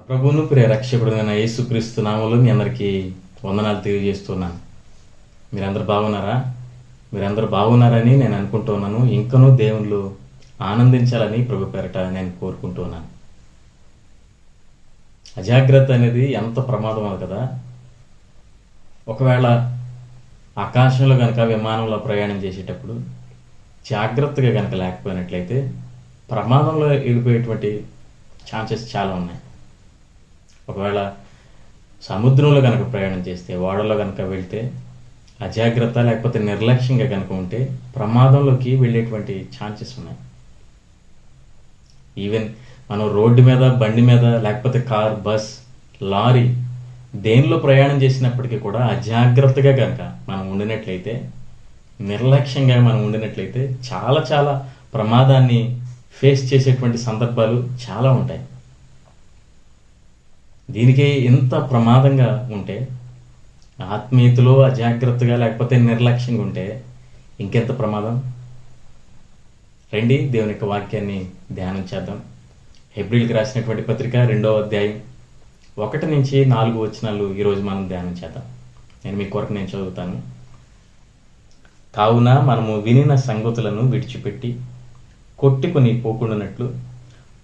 ప్రభువును ప్రియ రక్షకుడైన యేసుక్రీస్తు నామములో మీ అందరికీ వందనాలు తెలియజేస్తున్నాను. మీరందరూ బాగున్నారా? మీరందరూ బాగున్నారని నేను అనుకుంటున్నాను. ఇంకనూ దేవుళ్ళు ఆనందించాలని ప్రభు పేరట నేను కోరుకుంటున్నాను. అజాగ్రత్త అనేది ఎంత ప్రమాదమో కదా. ఒకవేళ ఆకాశంలో కనుక విమానంలో ప్రయాణం చేసేటప్పుడు జాగ్రత్తగా కనుక లేకపోయినట్లయితే ప్రమాదంలో వెళ్ళిపోయేటువంటి ఛాన్సెస్ చాలా ఉన్నాయి. ఒకవేళ సముద్రంలో కనుక ప్రయాణం చేస్తే, ఓడలో కనుక వెళ్తే అజాగ్రత్త లేకపోతే నిర్లక్ష్యంగా కనుక ఉంటే ప్రమాదంలోకి వెళ్ళేటువంటి ఛాన్సెస్ ఉన్నాయి. ఈవెన్ మనం రోడ్డు మీద, బండి మీద, లేకపోతే కార్, బస్, లారీ దేనిలో ప్రయాణం చేసినప్పటికీ కూడా అజాగ్రత్తగా కనుక మనం ఉండినట్లయితే, నిర్లక్ష్యంగా మనం ఉండినట్లయితే చాలా చాలా ప్రమాదాన్ని ఫేస్ చేసేటువంటి సందర్భాలు చాలా ఉంటాయి. దీనికి ఎంత ప్రమాదంగా ఉంటే, ఆత్మీయతలో అజాగ్రత్తగా లేకపోతే నిర్లక్ష్యంగా ఉంటే ఇంకెంత ప్రమాదం. రండి దేవుని యొక్క వాక్యాన్ని ధ్యానం చేద్దాం. హెబ్రీయులకు రాసినటువంటి పత్రిక 2వ అధ్యాయం 1 నుంచి 4 వచనాలు ఈరోజు మనం ధ్యానం చేద్దాం. మీ కొరకు నేను చదువుతాను. కావున మనము వినిన సంగతులను విడిచిపెట్టి కొట్టుకుని పోకుండానట్లు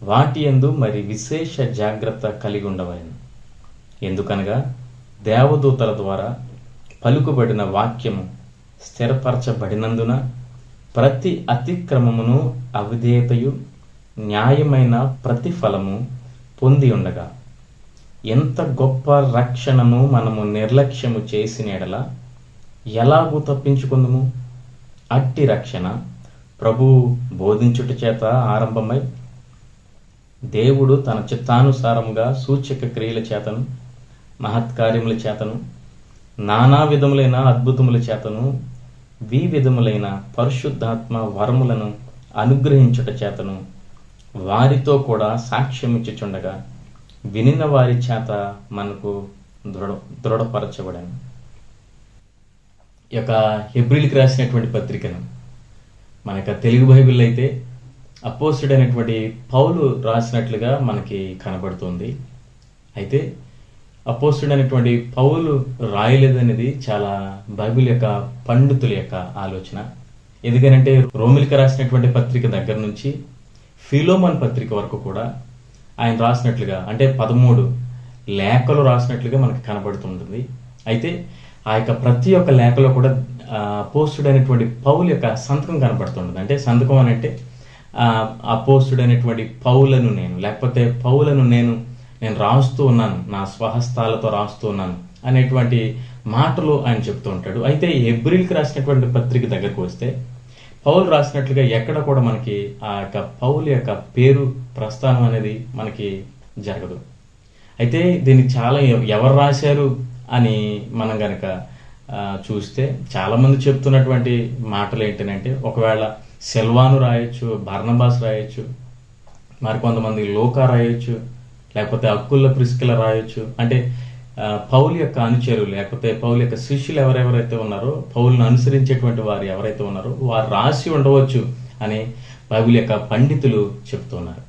వాటి యందు మరి విశేష జాగ్రత్త కలిగి ఉండవలెను. ఎందుకనగా దేవదూతల ద్వారా పలుకుబడిన వాక్యము స్థిరపరచబడినందున ప్రతి అతిక్రమమును అవిధేయతయు న్యాయమైన ప్రతిఫలము పొంది ఉండగా ఎంత గొప్ప రక్షణను మనము నిర్లక్ష్యము చేసిన ఎడల ఎలాగూ తప్పించుకుందుము? అట్టి రక్షణ ప్రభువు బోధించుట చేత ఆరంభమై దేవుడు తన చిత్తానుసారముగా సూచక క్రియల చేతను, మహత్కార్యముల చేతను, నానా విధములైన అద్భుతముల చేతను, విధములైన పరిశుద్ధాత్మ వరములను అనుగ్రహించుట చేతను వారితో కూడా సాక్ష్యమిచ్చుచుండగా వినిన వారి చేత మనకు దృఢపరచబడాను. ఈ యొక్క హెబ్రీయులకు రాసినటువంటి పత్రికను మన యొక్క తెలుగు బైబిల్ అయితే అపోస్తుడైనటువంటి పౌలు రాసినట్లుగా మనకి కనబడుతుంది. అయితే అపోస్తుడైనటువంటి పౌలు రాయలేదనేది చాలా బైబిల్ యొక్క పండితుల యొక్క ఆలోచన. ఎందుకనంటే రోమిలికి రాసినటువంటి పత్రిక దగ్గర నుంచి ఫిలోమన్ పత్రిక వరకు కూడా ఆయన రాసినట్లుగా, అంటే 13 లేఖలు రాసినట్లుగా మనకి కనబడుతుంటుంది. అయితే ఆ యొక్క ప్రతి ఒక్క లేఖలో కూడా అపోస్తుడైనటువంటి పౌలు యొక్క సంతకం కనబడుతుంటుంది. అంటే సంతకం అని అంటే అపోస్తుడైనటువంటి పౌలను నేను, లేకపోతే పౌలను నేను రాస్తూ ఉన్నాను, నా స్వహస్తాలతో రాస్తూ ఉన్నాను అనేటువంటి మాటలు ఆయన చెప్తూ ఉంటాడు. అయితే హెబ్రీయులకు రాసినటువంటి పత్రిక దగ్గరకు వస్తే పౌలు రాసినట్లుగా ఎక్కడ కూడా మనకి ఆ యొక్క పౌలు యొక్క పేరు ప్రస్థానం అనేది మనకి జరగదు. అయితే దీనికి చాలా ఎవరు రాశారు అని మనం గనక చూస్తే చాలామంది చెప్తున్నటువంటి మాటలు ఏంటంటే, ఒకవేళ సెల్వాను రాయొచ్చు, బర్నబాస్ రాయొచ్చు, మరికొంతమంది లోకా రాయొచ్చు, లేకపోతే అక్కుల ప్రిస్కిల రాయొచ్చు. అంటే పౌలు యొక్క అనుచరులు లేకపోతే పౌలు యొక్క శిష్యులు ఎవరెవరైతే ఉన్నారో, పౌలను అనుసరించేటువంటి వారు ఎవరైతే ఉన్నారో వారు రాసి ఉండవచ్చు అని బైబిల్ యొక్క పండితులు చెప్తున్నారు.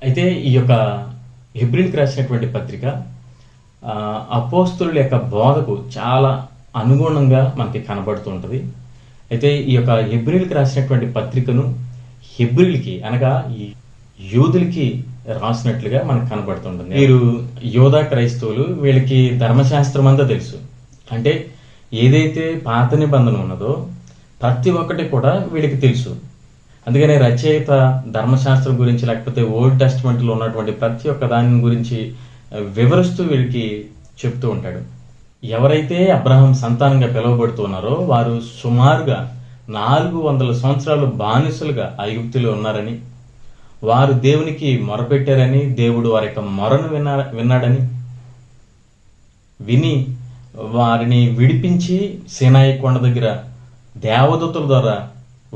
అయితే ఈ యొక్క హెబ్రీయులకు రాసినటువంటి పత్రిక అపోస్తలుల యొక్క బోధకు చాలా అనుగుణంగా మనకి కనబడుతుంటది. అయితే ఈ యొక్క హెబ్రీయులకు రాసినటువంటి పత్రికను హెబ్రీయులకి అనగా యూదులకి రాసినట్లుగా మనకు కనబడుతుంటుంది. వీరు యోధా క్రైస్తవులు, వీళ్ళకి ధర్మశాస్త్రం అంతా తెలుసు. అంటే ఏదైతే పాత నిబంధన ఉన్నదో ప్రతి ఒక్కటి కూడా వీళ్ళకి తెలుసు. అందుకనే రచయిత ధర్మశాస్త్రం గురించి లేకపోతే ఓల్డ్ టెస్ట్మెంట్లో ఉన్నటువంటి ప్రతి ఒక్క దాని గురించి వివరిస్తూ వీళ్ళకి చెప్తూ ఉంటాడు. ఎవరైతే అబ్రహాం సంతానంగా పిలువబడుతున్నారో వారు సుమారుగా 400 సంవత్సరాలు బానిసలుగా ఐగుప్తులో ఉన్నారని, వారు దేవునికి మొరపెట్టారని, దేవుడు వారి యొక్క మొరను విన్నాడని, విని వారిని విడిపించి సీనాయి కొండ దగ్గర దేవదూతల ద్వారా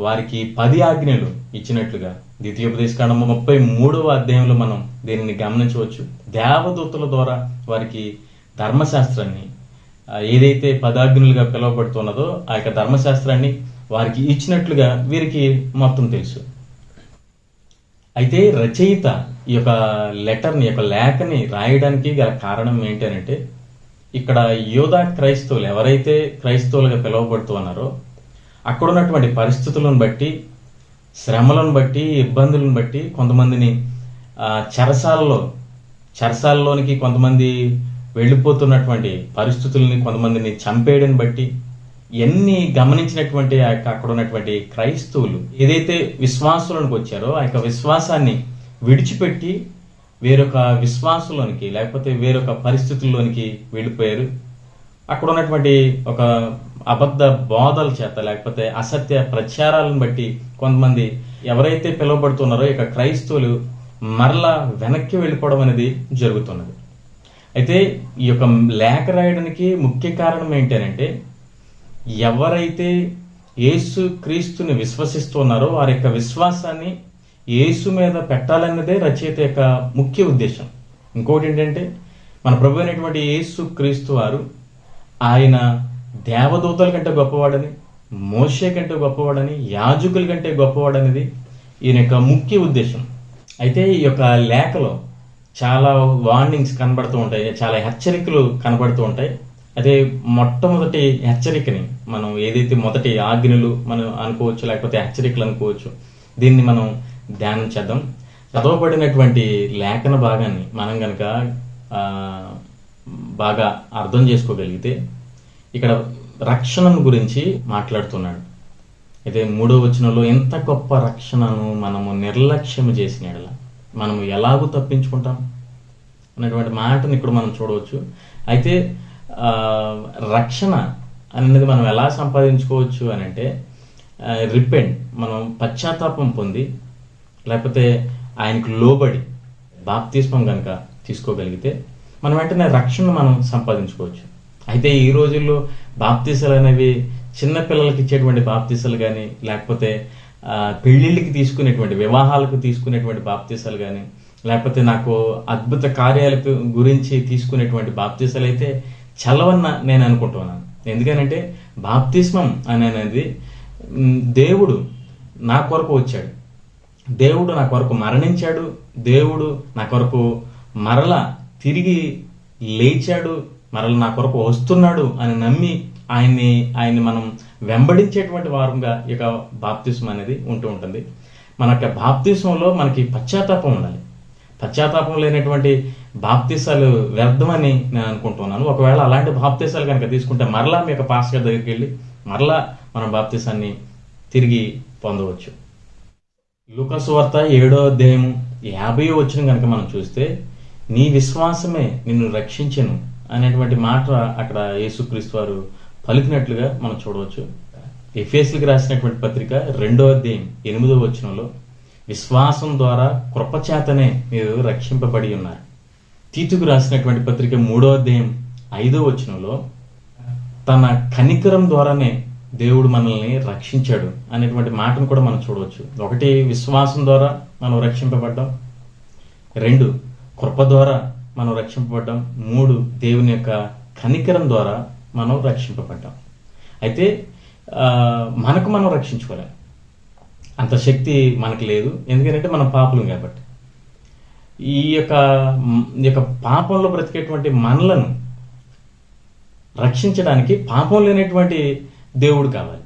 వారికి 10 ఆజ్ఞలు ఇచ్చినట్లుగా ద్వితీయోపదేశకాండము 33వ అధ్యాయంలో మనం దీనిని గమనించవచ్చు. దేవదూతల ద్వారా వారికి ధర్మశాస్త్రాన్ని, ఏదైతే 10 ఆజ్ఞలుగా పిలువబడుతున్నదో ఆ యొక్క ధర్మశాస్త్రాన్ని వారికి ఇచ్చినట్లుగా వీరికి మొత్తం తెలుసు. అయితే రచయిత ఈ యొక్క లెటర్ని, ఈ యొక్క లేఖని రాయడానికి గల కారణం ఏంటంటే, ఇక్కడ యూదా క్రైస్తవులు ఎవరైతే క్రైస్తవులుగా పిలువబడుతూ ఉన్నారో అక్కడ ఉన్నటువంటి పరిస్థితులను బట్టి, శ్రమలను బట్టి, ఇబ్బందులను బట్టి కొంతమందిని చెరసాలలోనికి కొంతమంది వెళ్ళిపోతున్నటువంటి పరిస్థితుల్ని, కొంతమందిని చంపేయడం బట్టి ఎన్ని గమనించినటువంటి అక్కడ ఉన్నటువంటి క్రైస్తవులు ఏదైతే విశ్వాసులకు వచ్చారో ఆ యొక్క విశ్వాసాన్ని విడిచిపెట్టి వేరొక విశ్వాసంలోనికి లేకపోతే వేరొక పరిస్థితుల్లోనికి వెళ్ళిపోయారు. అక్కడ ఉన్నటువంటి ఒక అబద్ధ బోధల చేత లేకపోతే అసత్య ప్రచారాలను బట్టి కొంతమంది ఎవరైతే పిలువబడుతున్నారో ఇక క్రైస్తవులు మరలా వెనక్కి వెళ్ళిపోవడం అనేది జరుగుతున్నది. అయితే ఈ యొక్క లేఖ రాయడానికి ముఖ్య కారణం ఏంటంటే, ఎవరైతే యేసు క్రీస్తుని విశ్వసిస్తున్నారో వారి యొక్క విశ్వాసాన్ని యేసు మీద పెట్టాలన్నదే రచయిత యొక్క ముఖ్య ఉద్దేశం. ఇంకోటి ఏంటంటే, మన ప్రభు అయినటువంటి యేసు క్రీస్తు వారు ఆయన దేవదూతల కంటే గొప్పవాడని, మోషే కంటే గొప్పవాడని, యాజకుల కంటే గొప్పవాడనేది ఈయన యొక్క ముఖ్య ఉద్దేశం. అయితే ఈ యొక్క లేఖలో చాలా వార్నింగ్స్ కనబడుతూ ఉంటాయి, చాలా హెచ్చరికలు కనబడుతూ ఉంటాయి. అదే మొట్టమొదటి హెచ్చరికని మనం ఏదైతే మొదటి ఆజ్ఞలు మనం అనుకోవచ్చు, లేకపోతే హెచ్చరికలు అనుకోవచ్చు, దీన్ని మనం ధ్యానం చేద్దాం. చదవబడినటువంటి లేఖన భాగాన్ని మనం గనక బాగా అర్థం చేసుకోగలిగితే ఇక్కడ రక్షణను గురించి మాట్లాడుతున్నాడు. అయితే 3వ వచనంలో ఎంత గొప్ప రక్షణను మనము నిర్లక్ష్యం చేసిన యెడల మనము ఎలాగూ తప్పించుకుంటాం అనేటువంటి మాటను ఇక్కడ మనం చూడవచ్చు. అయితే రక్షణ అనేది మనం ఎలా సంపాదించుకోవచ్చు అని అంటే, రిపెంట్, మనం పశ్చాత్తాపం పొంది లేకపోతే ఆయనకు లోబడి బాప్తిస్మం కనుక తీసుకోగలిగితే మనం వెంటనే రక్షణ మనం సంపాదించుకోవచ్చు. అయితే ఈ రోజుల్లో బాప్తీసాలు అనేవి చిన్న పిల్లలకి ఇచ్చేటువంటి బాప్తీసాలు కానీ, లేకపోతే పెళ్లిళ్ళకి తీసుకునేటువంటి, వివాహాలకు తీసుకునేటువంటి బాప్తీసాలు కానీ, లేకపోతే నాకు అద్భుత కార్యాలకు గురించి తీసుకునేటువంటి బాప్తీసాలు అయితే చల్లవన్న నేను అనుకుంటున్నాను. ఎందుకనంటే బాప్తిస్మం అనేది దేవుడు నా కొరకు వచ్చాడు, దేవుడు నా కొరకు మరణించాడు, దేవుడు నా కొరకు మరలా తిరిగి లేచాడు, మరలా నా కొరకు వస్తున్నాడు అని నమ్మి ఆయన్ని మనం వెంబడించేటువంటి వారంగా ఇక బాప్తిస్మం అనేది ఉంటూ ఉంటుంది. మన యొక్క బాప్తిస్మంలో మనకి పశ్చాత్తాపం ఉండాలి. పశ్చాత్తాపం లేనటువంటి బాప్తీసాలు వ్యర్థమని నేను అనుకుంటున్నాను. ఒకవేళ అలాంటి బాప్తీసాలు కనుక తీసుకుంటే మరలా మీ యొక్క పాస్టర్ దగ్గరికి వెళ్ళి మరలా మనం బాప్తీసాన్ని తిరిగి పొందవచ్చు. లూకా సువార్త 7వ అధ్యాయం 50వ వచనం కనుక మనం చూస్తే, నీ విశ్వాసమే నిన్ను రక్షించెను అనేటువంటి మాట అక్కడ యేసుక్రీస్తు వారు పలికినట్లుగా మనం చూడవచ్చు. ఎఫెసీయులకు రాసినటువంటి పత్రిక 2వ అధ్యాయం 8వ వచనంలో, విశ్వాసం ద్వారా కృపచేతనే మీరు రక్షింపబడి ఉన్నారు. తీతుకు రాసినటువంటి పత్రిక 3వ అధ్యాయం 5వ వచనంలో, తన కనికరం ద్వారానే దేవుడు మనల్ని రక్షించాడు అనేటువంటి మాటను కూడా మనం చూడవచ్చు. 1 విశ్వాసం ద్వారా మనం రక్షింపబడ్డాం, 2 కృప ద్వారా మనం రక్షింపబడ్డాం, 3 దేవుని యొక్క కనికరం ద్వారా మనం రక్షింపబడ్డాం. అయితే మనకు మనం రక్షించుకోలేం, అంత శక్తి మనకు లేదు. ఎందుకంటే మనం పాపులం కాబట్టి. ఈ యొక్క పాపంలో బ్రతికేటువంటి మనలను రక్షించడానికి పాపం లేనటువంటి దేవుడు కావాలి,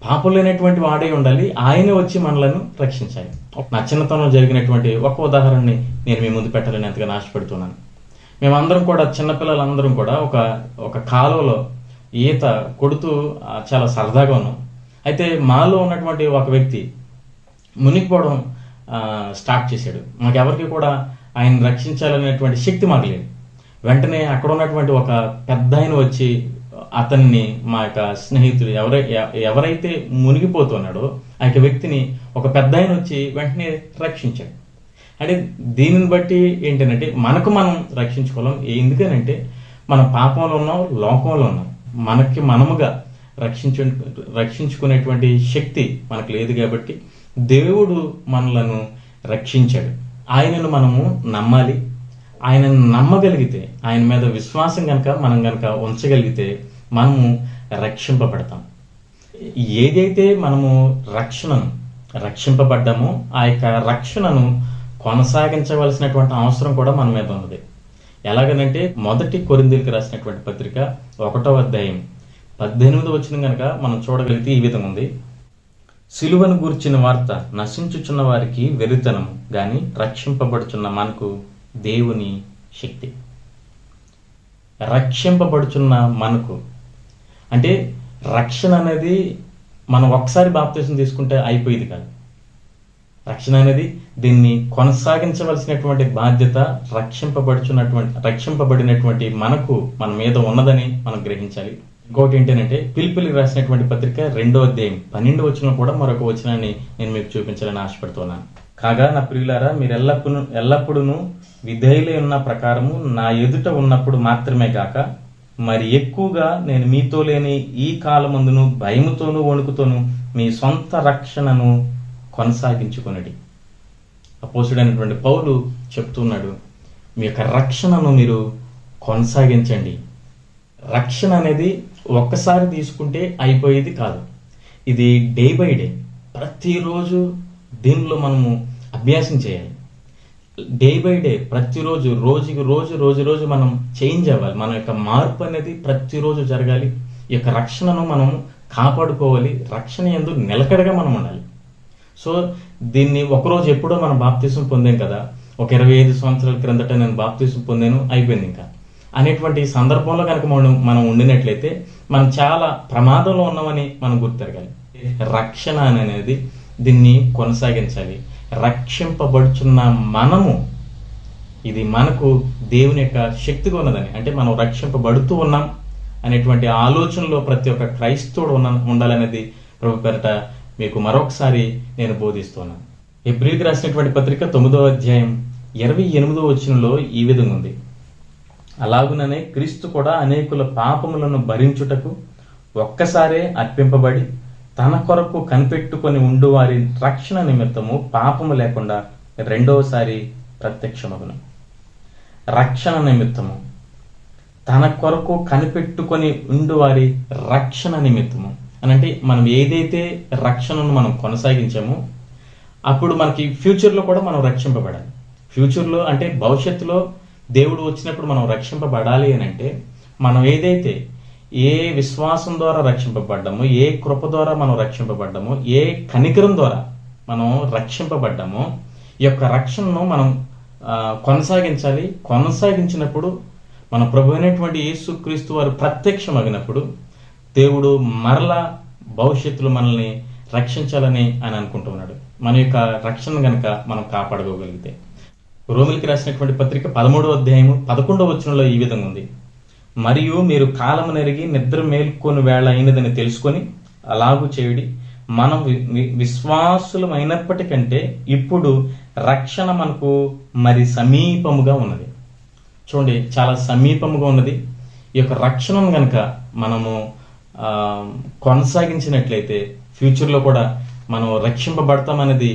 పాపం లేనటువంటి వాడే ఉండాలి. ఆయనే వచ్చి మనలను రక్షించాలి. నా చిన్నతనంలో జరిగినటువంటి ఒక ఉదాహరణని నేను మీ ముందు పెట్టాలని ఎంతగా ఆశపడుతున్నాను. మేమందరం కూడా, చిన్నపిల్లలందరం కూడా ఒక కాలువలో ఈత కొడుతూ చాలా సరదాగా ఉన్నాం. అయితే మాలో ఉన్నటువంటి ఒక వ్యక్తి మునిగిపోవడం స్టార్ట్ చేశాడు. మాకెవరికి కూడా ఆయన రక్షించాలనేటువంటి శక్తి మాకు లేదు. వెంటనే అక్కడ ఉన్నటువంటి ఒక పెద్ద ఆయన వచ్చి అతన్ని, మా యొక్క స్నేహితుడు ఎవరైతే మునిగిపోతున్నాడో ఆ యొక్క వ్యక్తిని ఒక పెద్ద ఆయన వచ్చి వెంటనే రక్షించాడు. అంటే దీనిని బట్టి ఏంటంటే మనకు మనం రక్షించుకోలేం. ఎందుకనంటే మనం పాపంలో ఉన్నాం, లోకంలో ఉన్నాం. మనకి మనముగా రక్షించుకునేటువంటి శక్తి మనకు లేదు కాబట్టి దేవుడు మనలను రక్షించాడు. ఆయనను మనము నమ్మాలి. ఆయనను నమ్మగలిగితే, ఆయన మీద విశ్వాసం మనం గనక ఉంచగలిగితే మనము రక్షింపబడతాం. ఏదైతే మనము రక్షణను రక్షింపబడ్డాము. ఆ యొక్క రక్షణను కొనసాగించవలసినటువంటి అవసరం కూడా మన మీద ఉన్నది. ఎలాగనంటే మొదటి కొరింథీయులకు రాసినటువంటి పత్రిక 1వ అధ్యాయం 18వ వచనం కనుక మనం చూడగలిగితే ఈ విధంగా ఉంది. సిలువను గూర్చిన వార్త నశించుచున్న వారికి వెర్రితనము గాని రక్షింపబడుచున్న మనకు దేవుని శక్తి. రక్షింపబడుచున్న మనకు అంటే రక్షణ అనేది మనం ఒకసారి బాప్తిసం తీసుకుంటే అయిపోయేది కాదు. రక్షణ అనేది దీన్ని కొనసాగించవలసినటువంటి బాధ్యత రక్షింపబడినటువంటి మనకు మన మీద ఉన్నదని మనం గ్రహించాలి. ఇంకోటి ఏంటంటే పిలుపులకు రాసినటువంటి పత్రిక 2వ అధ్యాయం 12వ వచనం కూడా మరొక వచనాన్ని నేను మీకు చూపించాలని ఆశపడుతున్నాను. కాగా నా ప్రియులారా, మీరు ఎల్లప్పుడూ విధేయులై ఉన్న ప్రకారము నా ఎదుట ఉన్నప్పుడు మాత్రమే గాక మరి ఎక్కువగా నేను మీతో లేని ఈ కాలమందును భయముతోనూ వణుకుతోనూ మీ సొంత రక్షణను కొనసాగించుకొనడి. అపోస్తుడైనటువంటి పౌలు చెప్తున్నాడు, మీ యొక్క రక్షణను మీరు కొనసాగించండి. రక్షణ అనేది ఒక్కసారి తీసుకుంటే అయిపోయేది కాదు. ఇది డే బై డే, ప్రతిరోజు దీనిలో మనము అభ్యాసం చేయాలి. డే బై డే, ప్రతిరోజు రోజు మనం చేంజ్ అవ్వాలి. మన యొక్క మార్పు అనేది ప్రతిరోజు జరగాలి. ఈ యొక్క రక్షణను మనం కాపాడుకోవాలి. రక్షణ యందు నిలకడగా మనం ఉండాలి. సో దీన్ని ఒకరోజు ఎప్పుడో మనం బాప్తిసం పొందాం కదా, ఒక 25 సంవత్సరాల క్రిందట నేను బాప్తిసం పొందాను అయిపోయింది ఇంకా అనేటువంటి సందర్భంలో కనుక మనం ఉండినట్లయితే మనం చాలా ప్రమాదంలో ఉన్నామని మనం గుర్తెరగాలి. రక్షణ అనేది దీన్ని కొనసాగించాలి. రక్షింపబడుచున్న మనము, ఇది మనకు దేవుని యొక్క శక్తిగా ఉన్నదని, అంటే మనం రక్షింపబడుతూ ఉన్నాం అనేటువంటి ఆలోచనలో ప్రతి ఒక్క క్రైస్తవుడు ఉండాలనేది ప్రభు పేరట మీకు మరొకసారి నేను బోధిస్తున్నాను. హెబ్రీయులకు రాసినటువంటి పత్రిక 9వ అధ్యాయం 28వ వచనంలో ఈ విధంగా ఉంది. అలాగుననే క్రీస్తు కూడా అనేకుల పాపములను భరించుటకు ఒక్కసారే అర్పింపబడి తన కొరకు కనిపెట్టుకొని ఉండు వారి రక్షణ నిమిత్తము పాపము లేకుండా రెండవసారి ప్రత్యక్షమగును. రక్షణ నిమిత్తము, తన కొరకు కనిపెట్టుకొని ఉండు వారి రక్షణ నిమిత్తము అనంటే మనం ఏదైతే రక్షణను మనం కొనసాగించామో అప్పుడు మనకి ఫ్యూచర్లో కూడా మనం రక్షింపబడాలి. ఫ్యూచర్లో అంటే భవిష్యత్తులో దేవుడు వచ్చినప్పుడు మనం రక్షింపబడాలి అని అంటే మనం ఏదైతే ఏ విశ్వాసం ద్వారా రక్షింపబడ్డామో, ఏ కృప ద్వారా మనం రక్షింపబడ్డామో, ఏ కనికరం ద్వారా మనం రక్షింపబడ్డామో ఈ యొక్క రక్షణను మనం కొనసాగించాలి. కొనసాగించినప్పుడు మన ప్రభు అయినటువంటి యేసుక్రీస్తు వారు ప్రత్యక్షమగినప్పుడు దేవుడు మరలా భవిష్యత్తులో మనల్ని రక్షించాలని ఆయన అనుకుంటున్నాడు. మన యొక్క రక్షణ గనక మనం కాపాడుకోగలిగితే. రోమిలికి రాసినటువంటి పత్రిక 13వ అధ్యాయము 11వ వచనంలో ఈ విధంగా ఉంది. మరియు మీరు కాలము నెరిగి నిద్ర మేల్కొని వేళ అయినదని తెలుసుకొని అలాగూ చేయుడి. మనం విశ్వాసులం అయినప్పటికంటే ఇప్పుడు రక్షణ మనకు మరి సమీపముగా ఉన్నది. చూడండి, చాలా సమీపముగా ఉన్నది. ఈ యొక్క రక్షణను గనక మనము కొనసాగించినట్లయితే ఫ్యూచర్లో కూడా మనం రక్షింపబడతామనేది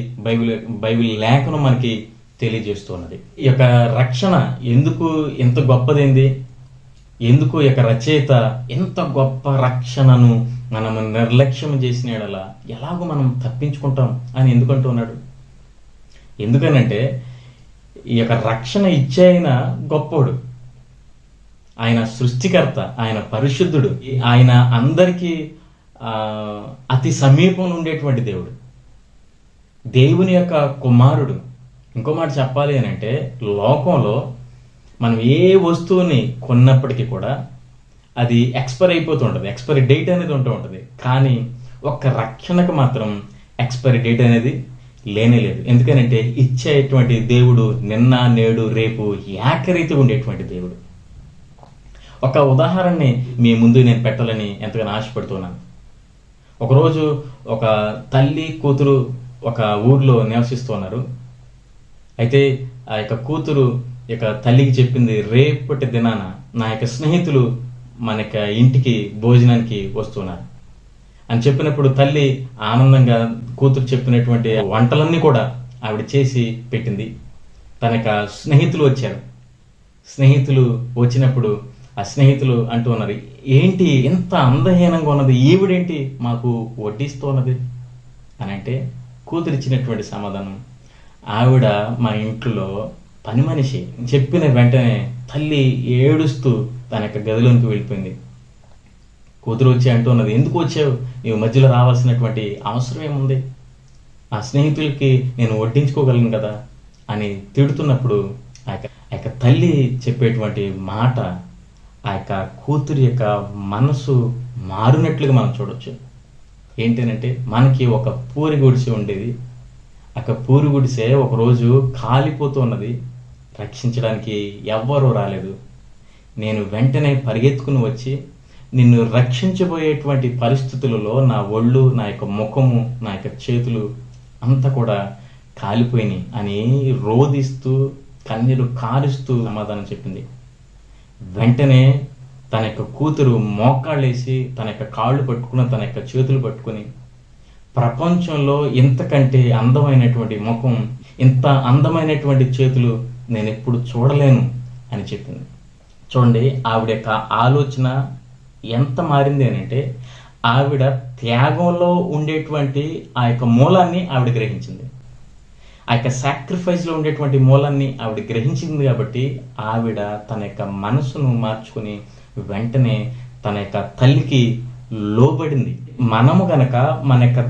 బైబిల్ లేఖనం మనకి తెలియజేస్తున్నది. ఈ యొక్క రక్షణ ఎందుకు ఎంత గొప్పదైంది, ఎందుకు ఈ యొక్క రచయిత ఎంత గొప్ప రక్షణను మనం నిర్లక్ష్యం చేసిన యెడల ఎలాగో మనం తప్పించుకుంటాం అని ఎందుకంటూ ఉన్నాడు. ఎందుకనంటే ఈ యొక్క రక్షణ ఇచ్చే ఆయన గొప్పోడు, ఆయన సృష్టికర్త, ఆయన పరిశుద్ధుడు, ఆయన అందరికీ అతి సమీపంలో ఉండేటువంటి దేవుడు, దేవుని యొక్క కుమారుడు. ఇంకో మాట చెప్పాలి అని అంటే లోకంలో మనం ఏ వస్తువుని కొన్నప్పటికీ కూడా అది ఎక్స్పైర్ అయిపోతూ ఉంటుంది, ఎక్స్పైరీ డేట్ అనేది ఉంటూ ఉంటుంది. కానీ ఒక్క రక్షణకు మాత్రం ఎక్స్పైరీ డేట్ అనేది లేనే లేదు. ఎందుకనంటే ఇచ్చేటువంటి దేవుడు నిన్న నేడు రేపు ఏకరీతిగా ఉండేటువంటి దేవుడు. ఒక ఉదాహరణని మీ ముందు నేను పెట్టాలని ఎంతగానో ఆశపడుతున్నాను. ఒకరోజు ఒక తల్లి కూతురు ఒక ఊర్లో నివసిస్తున్నారు. అయితే ఆ యొక్క కూతురు ఇక తల్లికి చెప్పింది, రేపటి దినాన నా యొక్క స్నేహితులు మన యొక్క ఇంటికి భోజనానికి వస్తున్నారు అని చెప్పినప్పుడు తల్లి ఆనందంగా కూతురు చెప్పినటువంటి వంటలన్నీ కూడా ఆవిడ చేసి పెట్టింది. తన యొక్క స్నేహితులు వచ్చారు. స్నేహితులు వచ్చినప్పుడు ఆ స్నేహితులు అంటూ ఉన్నారు, ఏంటి ఎంత అందహీనంగా ఉన్నది, ఈవిడేంటి మాకు వడ్డిస్తూ ఉన్నది అని. అంటే కూతురు ఇచ్చినటువంటి సమాధానం, ఆవిడ మా ఇంట్లో పని మనిషి. చెప్పిన వెంటనే తల్లి ఏడుస్తూ తన యొక్క గదిలోనికి వెళ్ళిపోయింది. కూతురు వచ్చి అంటున్నది, ఎందుకు వచ్చావు, నీవు మధ్యలో రావాల్సినటువంటి అవసరం ఏముంది, ఆ స్నేహితులకి నేను వడ్డించుకోగలను కదా అని తిడుతున్నప్పుడు ఆ యొక్క తల్లి చెప్పేటువంటి మాట ఆ యొక్క కూతురి యొక్క మనసు మారినట్లుగా మనం చూడొచ్చు. ఏంటంటే, మనకి ఒక పూరి గుడిసె ఉండేది. ఆ పూరి గుడిసె ఒకరోజు కాలిపోతూ ఉన్నది. రక్షించడానికి ఎవ్వరూ రాలేదు. నేను వెంటనే పరిగెత్తుకుని వచ్చి నిన్ను రక్షించబోయేటువంటి పరిస్థితులలో నా ఒళ్ళు, నా యొక్క ముఖము, నా యొక్క చేతులు అంతా కూడా కాలిపోయినాయి అని రోదిస్తూ కన్నీరు కారుస్తూ సమాధానం చెప్పింది. వెంటనే తన యొక్క కూతురు మోకాళ్ళేసి తన యొక్క కాళ్ళు పట్టుకుని, తన యొక్క చేతులు పట్టుకుని, ప్రపంచంలో ఇంతకంటే అందమైనటువంటి ముఖం, ఇంత అందమైనటువంటి చేతులు నేను ఎప్పుడు చూడలేను అని చెప్పింది. చూడండి, ఆవిడ యొక్క ఆలోచన ఎంత మారింది అని అంటే, ఆవిడ త్యాగంలో ఉండేటువంటి ఆ యొక్క మూలాన్ని ఆవిడ గ్రహించింది. ఆ యొక్క సాక్రిఫైస్లో ఉండేటువంటి మూలాన్ని ఆవిడ గ్రహించింది. కాబట్టి ఆవిడ తన యొక్క మనసును మార్చుకుని వెంటనే తన యొక్క తల్లికి లోబడింది. మనము గనక మన యొక్క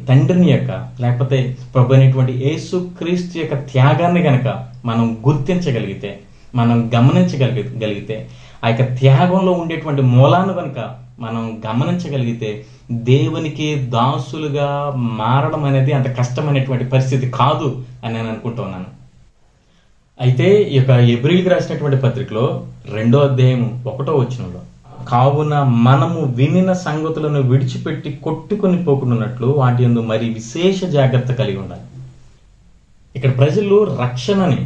తండ్రిని యొక్క, లేకపోతే ప్రభు అయినటువంటి యేసు క్రీస్తు యొక్క త్యాగాన్ని గనక మనం గుర్తించగలిగితే, మనం గమనించగలిగితే, ఆ యొక్క త్యాగంలో ఉండేటువంటి మూలాన్ని కనుక మనం గమనించగలిగితే, దేవునికి దాసులుగా మారడం అనేది అంత కష్టమైనటువంటి పరిస్థితి కాదు అని నేను అనుకుంటున్నాను. అయితే ఈ యొక్క హెబ్రీయులకు రాసినటువంటి పత్రికలో 2వ అధ్యాయం 1వ వచనంలో, కావున మనము వినిన సంగతులను విడిచిపెట్టి కొట్టుకుని పోకున్నట్లు వాటి యందు మరి విశేష జాగ్రత్త కలిగి ఉండాలి. ఇక్కడ ప్రజలు రక్షణని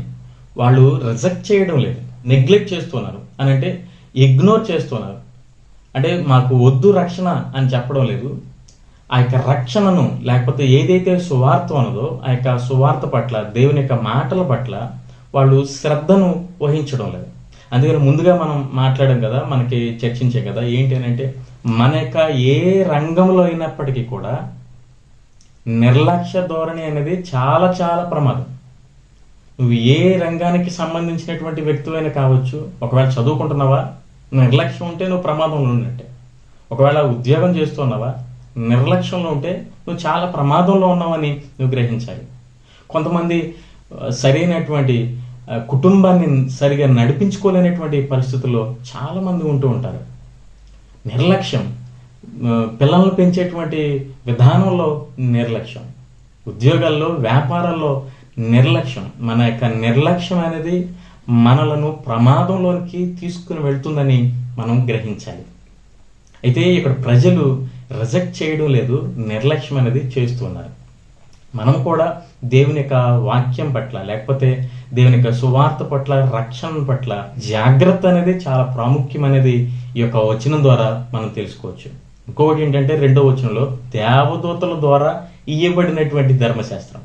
వాళ్ళు రిజెక్ట్ చేయడం లేదు, నెగ్లెక్ట్ చేస్తున్నారు. అని అంటే ఇగ్నోర్ చేస్తున్నారు. అంటే మాకు వద్దు రక్షణ అని చెప్పడం లేదు. ఆ యొక్క రక్షణను, లేకపోతే ఏదైతే సువార్త ఉన్నదో ఆ యొక్క సువార్త పట్ల, దేవుని యొక్క మాటల పట్ల వాళ్ళు శ్రద్ధను వహించడం లేదు. అందుకని ముందుగా మనం మాట్లాడాం కదా, మనకి చర్చించాం కదా, ఏంటి అని అంటే, మన యొక్క ఏ రంగంలో అయినప్పటికీ కూడా నిర్లక్ష్య ధోరణి అనేది చాలా చాలా ప్రమాదం. నువ్వు ఏ రంగానికి సంబంధించినటువంటి వ్యక్తులైనా కావచ్చు, ఒకవేళ చదువుకుంటున్నావా, నిర్లక్ష్యం ఉంటే నువ్వు ప్రమాదంలో ఉన్నట్టే. ఒకవేళ ఉద్యోగం చేస్తున్నావా, నిర్లక్ష్యంలో ఉంటే నువ్వు చాలా ప్రమాదంలో ఉన్నావని నువ్వు గ్రహించాలి. కొంతమంది సరైనటువంటి కుటుంబాన్ని సరిగా నడిపించుకోలేనటువంటి పరిస్థితుల్లో చాలామంది ఉంటూ ఉంటారు. నిర్లక్ష్యం, పిల్లలను పెంచేటువంటి విధానంలో నిర్లక్ష్యం, ఉద్యోగాల్లో, వ్యాపారాల్లో నిర్లక్ష్యం. మన యొక్క నిర్లక్ష్యం అనేది మనలను ప్రమాదంలోనికి తీసుకుని వెళ్తుందని మనం గ్రహించాలి. అయితే ఇక్కడ ప్రజలు రిజెక్ట్ చేయడం లేదు, నిర్లక్ష్యం అనేది చేస్తున్నారు. మనం కూడా దేవుని యొక్క వాక్యం పట్ల, లేకపోతే దేవుని యొక్క సువార్త పట్ల, రక్షణ పట్ల జాగ్రత్త అనేది చాలా ప్రాముఖ్యమనేది ఈ యొక్క వచనం ద్వారా మనం తెలుసుకోవచ్చు. ఇంకొకటి ఏంటంటే, 2వ వచనంలో దేవదూతల ద్వారా ఇయ్యబడినటువంటి ధర్మశాస్త్రం,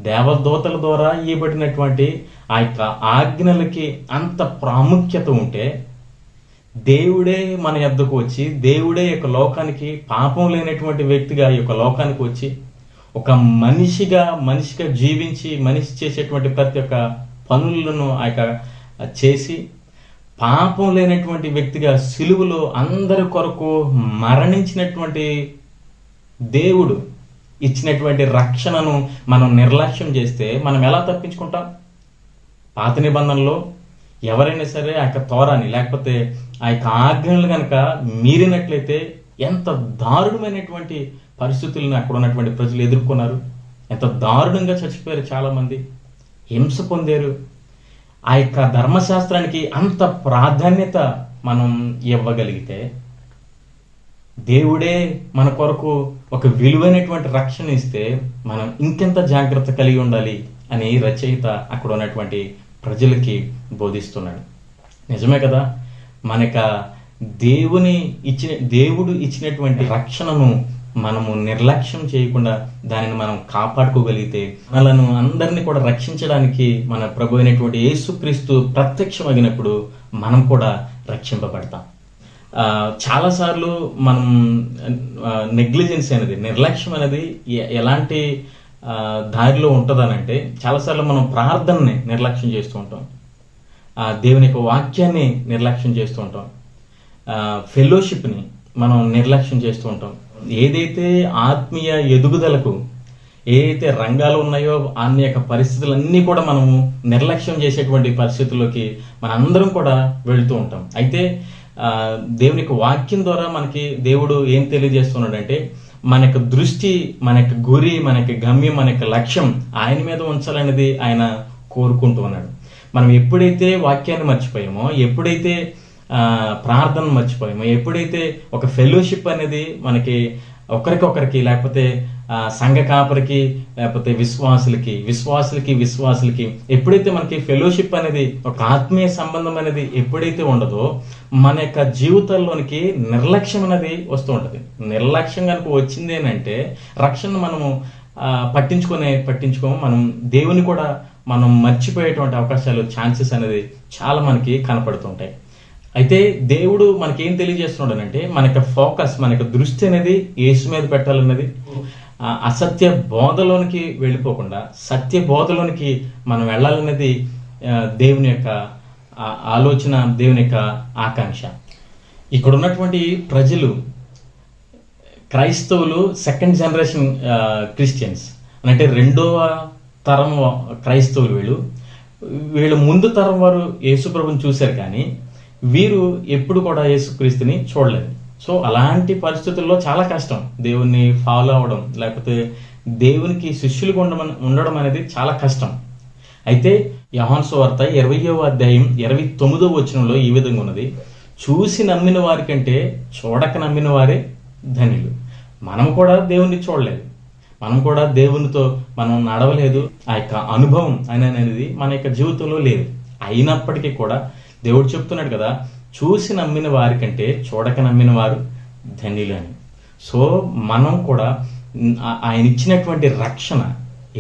దేవదూతల ద్వారా ఇవ్వబడినటువంటి ఆ యొక్క ఆజ్ఞలకి అంత ప్రాముఖ్యత ఉంటే, దేవుడే మన యొద్దకు వచ్చి, దేవుడే యొక్క లోకానికి, పాపం లేనటువంటి వ్యక్తిగా ఈ యొక్క లోకానికి వచ్చి, ఒక మనిషిగా జీవించి, మనిషి చేసేటువంటి ప్రతి ఒక్క పనులను ఆ యొక్క చేసి, పాపం లేనటువంటి వ్యక్తిగా సిలువలో అందరి కొరకు మరణించినటువంటి దేవుడు ఇచ్చినటువంటి రక్షణను మనం నిర్లక్ష్యం చేస్తే మనం ఎలా తప్పించుకుంటాం? పాత నిబంధనలో ఎవరైనా సరే ఆ యొక్క తోరాని, లేకపోతే ఆ యొక్క ఆజ్ఞలు కనుక మీరినట్లయితే ఎంత దారుణమైనటువంటి పరిస్థితులను అక్కడ ఉన్నటువంటి ప్రజలు ఎదుర్కొన్నారు, ఎంత దారుణంగా చచ్చిపోయారు, చాలామంది హింస పొందారు. ఆ యొక్క ధర్మశాస్త్రానికి అంత ప్రాధాన్యత మనం ఇవ్వగలిగితే, దేవుడే మన కొరకు ఒక విలువైనటువంటి రక్షణ ఇస్తే మనం ఇంకెంత జాగ్రత్త కలిగి ఉండాలి అని రచయిత అక్కడ ఉన్నటువంటి ప్రజలకి బోధిస్తున్నాడు. నిజమే కదా, మనక దేవుడు ఇచ్చినటువంటి రక్షణను మనము నిర్లక్ష్యం చేయకుండా దానిని మనం కాపాడుకోగలిగితే, మనలను అందరినీ కూడా రక్షించడానికి మన ప్రభు అయినటువంటి యేసుక్రీస్తు ప్రత్యక్షమగినప్పుడు మనం కూడా రక్షింపబడతాం. చాలాసార్లు మనం నెగ్లిజెన్స్ అనేది, నిర్లక్ష్యం అనేది ఎలాంటి దారిలో ఉంటుందనంటే, చాలాసార్లు మనం ప్రార్థనని నిర్లక్ష్యం చేస్తూ ఉంటాం, దేవుని యొక్క వాక్యాన్ని నిర్లక్ష్యం చేస్తూ ఉంటాం, ఫెలోషిప్ని మనం నిర్లక్ష్యం చేస్తూ ఉంటాం. ఏదైతే ఆత్మీయ ఎదుగుదలకు ఏదైతే రంగాలు ఉన్నాయో అన్ని యొక్క పరిస్థితులన్నీ కూడా మనము నిర్లక్ష్యం చేసేటువంటి పరిస్థితుల్లోకి మనందరం కూడా వెళుతూ ఉంటాం. అయితే దేవుని యొక్క వాక్యం ద్వారా మనకి దేవుడు ఏం తెలియజేస్తున్నాడంటే, మన యొక్క దృష్టి, మన యొక్క గురి, మన యొక్క గమ్యం, మన యొక్క లక్ష్యం ఆయన మీద ఉంచాలనేది ఆయన కోరుకుంటూ ఉన్నాడు. మనం ఎప్పుడైతే వాక్యాన్ని మర్చిపోయామో, ఎప్పుడైతే ప్రార్థన మర్చిపోయామో, ఎప్పుడైతే ఒక ఫెలోషిప్ అనేది మనకి ఒకరికొకరికి, లేకపోతే సంఘ కాపరికి, లేకపోతే విశ్వాసులకి ఎప్పుడైతే మనకి ఫెలోషిప్ అనేది, ఒక ఆత్మీయ సంబంధం అనేది ఎప్పుడైతే ఉండదో, మన యొక్క జీవితాల్లోనికి నిర్లక్ష్యం అనేది వస్తూ ఉంటుంది. నిర్లక్ష్యం కనుక వచ్చింది అంటే రక్షణ మనము పట్టించుకోము. మనం దేవుని కూడా మనం మర్చిపోయేటువంటి అవకాశాలు, ఛాన్సెస్ అనేది చాలా మనకి కనపడుతుంటాయి. అయితే దేవుడు మనకి ఏం తెలియజేస్తున్నాడు అంటే, మన యొక్క ఫోకస్, మన యొక్క దృష్టి అనేది యేసు మీద పెట్టాలన్నది, అసత్య బోధలోనికి వెళ్ళిపోకుండా సత్య బోధలోనికి మనం వెళ్ళాలన్నది దేవుని యొక్క ఆలోచన, దేవుని యొక్క ఆకాంక్ష. ఇక్కడ ఉన్నటువంటి ప్రజలు, క్రైస్తవులు, సెకండ్ జనరేషన్ క్రిస్టియన్స్ అంటే రెండవ తరం క్రైస్తవులు. వీళ్ళు ముందు తరం వారు యేసుప్రభుని చూశారు, కానీ వీరు ఎప్పుడు కూడా యేసుక్రీస్తుని చూడలేదు. సో అలాంటి పరిస్థితుల్లో చాలా కష్టం దేవుణ్ణి ఫాలో అవడం, లేకపోతే దేవునికి శిష్యులుగా ఉండడం అనేది చాలా కష్టం. అయితే యోహాను సువార్త 20వ అధ్యాయం 29వ వచనంలో ఈ విధంగా ఉన్నది: చూసి నమ్మిన వారి కంటే చూడక నమ్మిన వారే ధన్యులు. మనం కూడా దేవుణ్ణి చూడలేదు, మనం కూడా దేవునితో మనం నడవలేదు, ఆ యొక్క అనుభవం అనేది మన యొక్క జీవితంలో లేదు. అయినప్పటికీ కూడా దేవుడు చెప్తున్నాడు కదా, చూసి నమ్మిన వారి కంటే చూడక నమ్మిన వారు ధన్యులు అని. సో మనం కూడా ఆయన ఇచ్చినటువంటి రక్షణ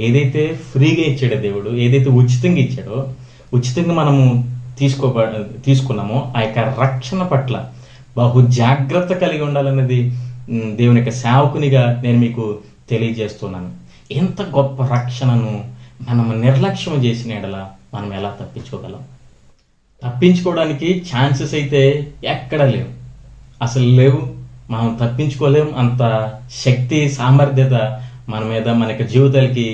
ఏదైతే ఫ్రీగా ఇచ్చాడో దేవుడు, ఏదైతే ఉచితంగా ఇచ్చాడో, ఉచితంగా మనము తీసుకున్నామో ఆ యొక్క రక్షణ పట్ల బహు జాగ్రత్త కలిగి ఉండాలన్నది దేవుని యొక్క సేవకునిగా నేను మీకు తెలియజేస్తున్నాను. ఎంత గొప్ప రక్షణను మనం నిర్లక్ష్యం చేసిన ఎడల మనం ఎలా తప్పించుకోగలం? తప్పించుకోవడానికి ఛాన్సెస్ అయితే ఎక్కడా లేవు, అసలు లేవు. మనం తప్పించుకోలేం. అంత శక్తి, సామర్థ్యత మన మీద, మన యొక్క జీవితాలకి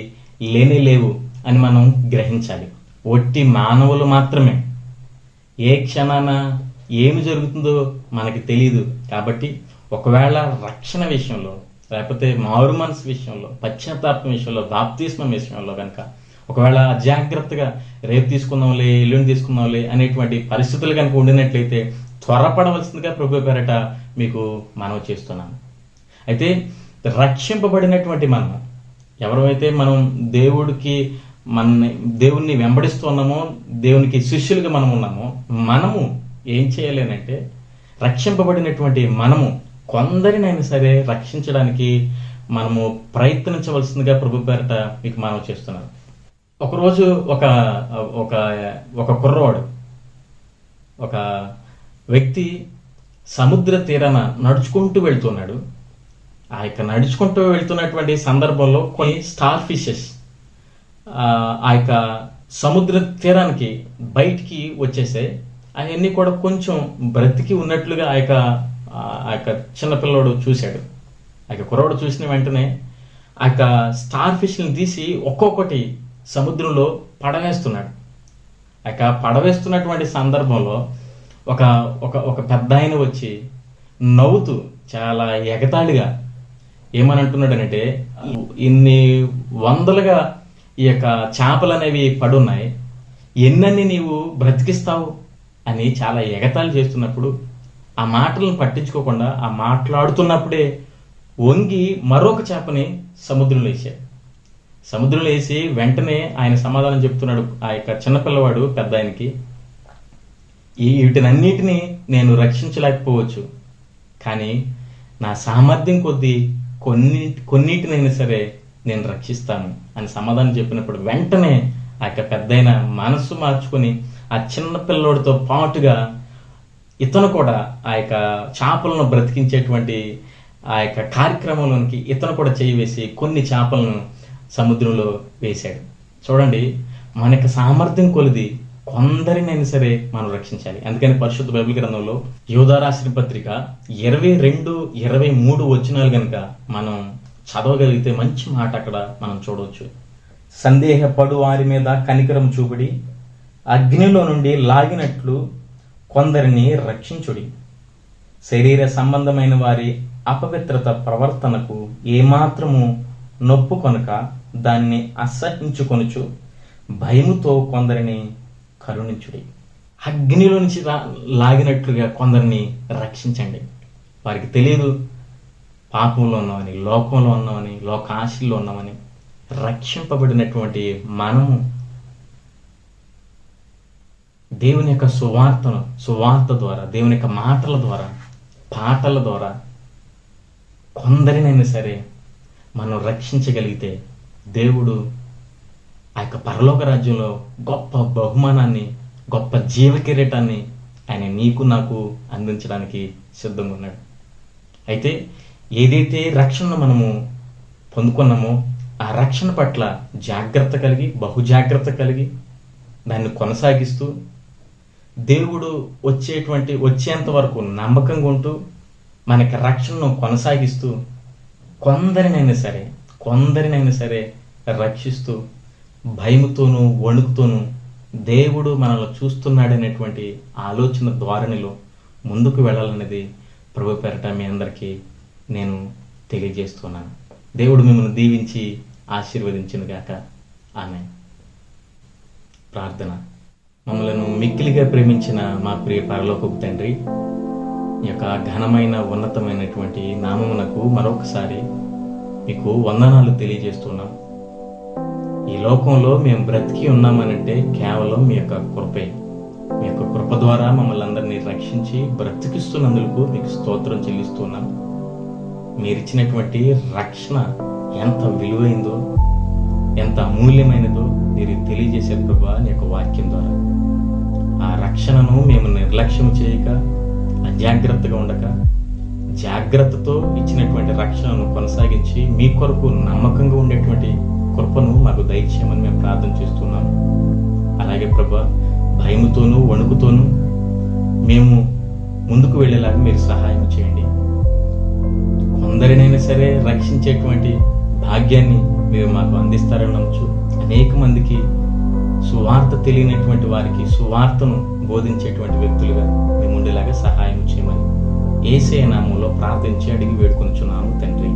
లేవు అని మనం గ్రహించాలి. ఒట్టి మానవులు మాత్రమే. ఏ క్షణాన ఏమి జరుగుతుందో మనకి తెలియదు. కాబట్టి ఒకవేళ రక్షణ విషయంలో, లేకపోతే మారు మనసు విషయంలో, పశ్చాత్తాపం విషయంలో, బాప్తిస్మం విషయంలో కనుక ఒకవేళ అజాగ్రత్తగా రేపు తీసుకుందాంలే, ఎల్లుండి తీసుకుందాంలే అనేటువంటి పరిస్థితులు కనుక ఉండినట్లయితే త్వరపడవలసిందిగా ప్రభు పేరట మీకు మనవి చేస్తున్నాను. అయితే రక్షింపబడినటువంటి మనం ఎవరైతే మనం దేవుణ్ణి వెంబడిస్తున్నామో, దేవునికి శిష్యులుగా మనం ఉన్నామో, మనము ఏం చేయాలి? రక్షింపబడినటువంటి మనము కొందరినైనా సరే రక్షించడానికి మనము ప్రయత్నించవలసిందిగా ప్రభు పేరట మీకు మనవి చేస్తున్నాను. ఒకరోజు ఒక కుర్రవాడు, ఒక వ్యక్తి సముద్ర తీరాన నడుచుకుంటూ వెళ్తున్నాడు. ఆ యొక్క నడుచుకుంటూ వెళ్తున్నటువంటి సందర్భంలో కొన్ని స్టార్ ఫిషెస్ ఆ యొక్క సముద్ర తీరానికి బయటికి వచ్చేసాయి. అవన్నీ కూడా కొంచెం బ్రతికి ఉన్నట్లుగా ఆ యొక్క చిన్నపిల్లవాడు చూశాడు. ఆ యొక్క కుర్రవాడు చూసిన వెంటనే ఆ యొక్క స్టార్ ఫిష్ని తీసి ఒక్కొక్కటి సముద్రంలో పడవేస్తున్నాడు. ఆ యొక్క పడవేస్తున్నటువంటి సందర్భంలో ఒక పెద్ద ఆయన వచ్చి నవ్వుతూ చాలా ఎగతాళిగా ఏమని అంటున్నాడనంటే, ఇన్ని వందలుగా ఈ యొక్క చేపలు అనేవి పడున్నాయి, ఎన్నన్ని నీవు బ్రతికిస్తావు అని చాలా ఎగతాళి చేస్తున్నప్పుడు ఆ మాటలను పట్టించుకోకుండా ఆ మాట్లాడుతున్నప్పుడే వంగి మరొక చేపని సముద్రంలో వేసి వెంటనే ఆయన సమాధానం చెప్తున్నాడు. ఆ యొక్క చిన్నపిల్లవాడు పెద్ద ఆయనకి, వీటినన్నిటినీ నేను రక్షించలేకపోవచ్చు, కానీ నా సామర్థ్యం కొద్దీ కొన్నిటినైనా సరే నేను రక్షిస్తాను అని సమాధానం చెప్పినప్పుడు వెంటనే ఆ యొక్క పెద్దయిన మనస్సు మార్చుకొని ఆ చిన్న పిల్లోడితో పాటుగా ఇతను కూడా ఆ యొక్క చేపలను బ్రతికించేటువంటి ఆ యొక్క కార్యక్రమంలోనికి ఇతను కూడా చేయి వేసి కొన్ని చేపలను సముద్రంలో వేశాడు. చూడండి, మన యొక్క సామర్థ్యం కొలిది కొందరినైనా సరే మనం రక్షించాలి. అందుకని పరిశుద్ధ బైబిల్ గ్రంథంలో యోధా రాసిన పత్రిక 22, 23 వచనాలు కనుక మనం చదవగలిగితే మంచి మాట అక్కడ మనం చూడవచ్చు. సందేహపడు వారి మీద కనికరం చూపుడి, అగ్నిలో నుండి లాగినట్లు కొందరిని రక్షించుడి. శరీర సంబంధమైన వారి అపవిత్రత ప్రవర్తనకు ఏమాత్రము నొప్పు కొనక దాన్ని అసహించుకొనుచు భయముతో కొందరిని కరుణించుడి. అగ్నిలో నుంచి లాగినట్లుగా కొందరిని రక్షించండి. వారికి తెలియదు పాపంలో ఉన్నామని, లోకంలో ఉన్నామని, లోకాశల్లో ఉన్నామని. రక్షింపబడినటువంటి మనము దేవుని యొక్క సువార్త ద్వారా, దేవుని యొక్క మాటల ద్వారా, పాటల ద్వారా కొందరినైనా సరే మనం రక్షించగలిగితే దేవుడు ఆ యొక్క పరలోక రాజ్యంలో గొప్ప బహుమానాన్ని, గొప్ప జీవ కిరీటాన్ని ఆయన నీకు నాకు అందించడానికి సిద్ధంగా ఉన్నాడు. అయితే ఏదైతే రక్షణ మనము పొందుకున్నామో ఆ రక్షణ పట్ల జాగ్రత్త కలిగి, బహుజాగ్రత్త కలిగి దాన్ని కొనసాగిస్తూ దేవుడు వచ్చేంత వరకు నమ్మకంగా ఉంటూ మనకి రక్షణను కొనసాగిస్తూ కొందరినైనా సరే రక్షిస్తూ భయముతోనూ వణుకుతోనూ దేవుడు మనల్ని చూస్తున్నాడనేటువంటి ఆలోచన ధోరణిలో ముందుకు వెళ్ళాలనేది ప్రభు పేరట మీ అందరికీ నేను తెలియజేస్తున్నాను. దేవుడు మిమ్మల్ని దీవించి ఆశీర్వదించును గాక. ఆమేన్. ప్రార్థన. మమ్మలను మిక్కిలిగా ప్రేమించిన మా ప్రియ పరలోకపు తండ్రి, ఈ యొక్క ఘనమైన ఉన్నతమైనటువంటి నామమునకు మరొకసారి మీకు వందనాలు తెలియజేస్తున్నాం. ఈ లోకంలో మేము బ్రతికి ఉన్నామనంటే కేవలం మీ యొక్క కృపే. మీ యొక్క కృప ద్వారా మమ్మల్ని అందరినీ రక్షించి బ్రతికిస్తున్నందుకు మీకు స్తోత్రం చెల్లిస్తున్నాం. మీరిచ్చినటువంటి రక్షణ ఎంత విలువైందో, ఎంత అమూల్యమైనదో మీరు తెలియజేశారు ప్రభువా నీ యొక్క వాక్యం ద్వారా. ఆ రక్షణను మేము నిర్లక్ష్యం చేయక, అజాగ్రత్తగా ఉండక, జాగ్రత్తతో ఇచ్చినటువంటి రక్షణను కొనసాగించి మీ కొరకు నమ్మకంగా ఉండేటువంటి కృపను మాకు దయచేయమని మేము ప్రార్థన చేస్తున్నాం. అలాగే ప్రభువా, భయముతోనూ వణుకుతోనూ మేము ముందుకు వెళ్ళేలాగా మీరు సహాయం చేయండి. కొందరినైనా సరే రక్షించేటువంటి భాగ్యాన్ని మీరు మాకు అందిస్తారని నమ్ముచు అనేక మందికి సువార్త తెలియనటువంటి వారికి సువార్తను బోధించేటువంటి వ్యక్తులుగా మేము ఉండేలాగా సహాయం చేయమని యేసయ్య నామములో ప్రార్థించి అడిగి వేడుకొనుచున్నాము తండ్రి.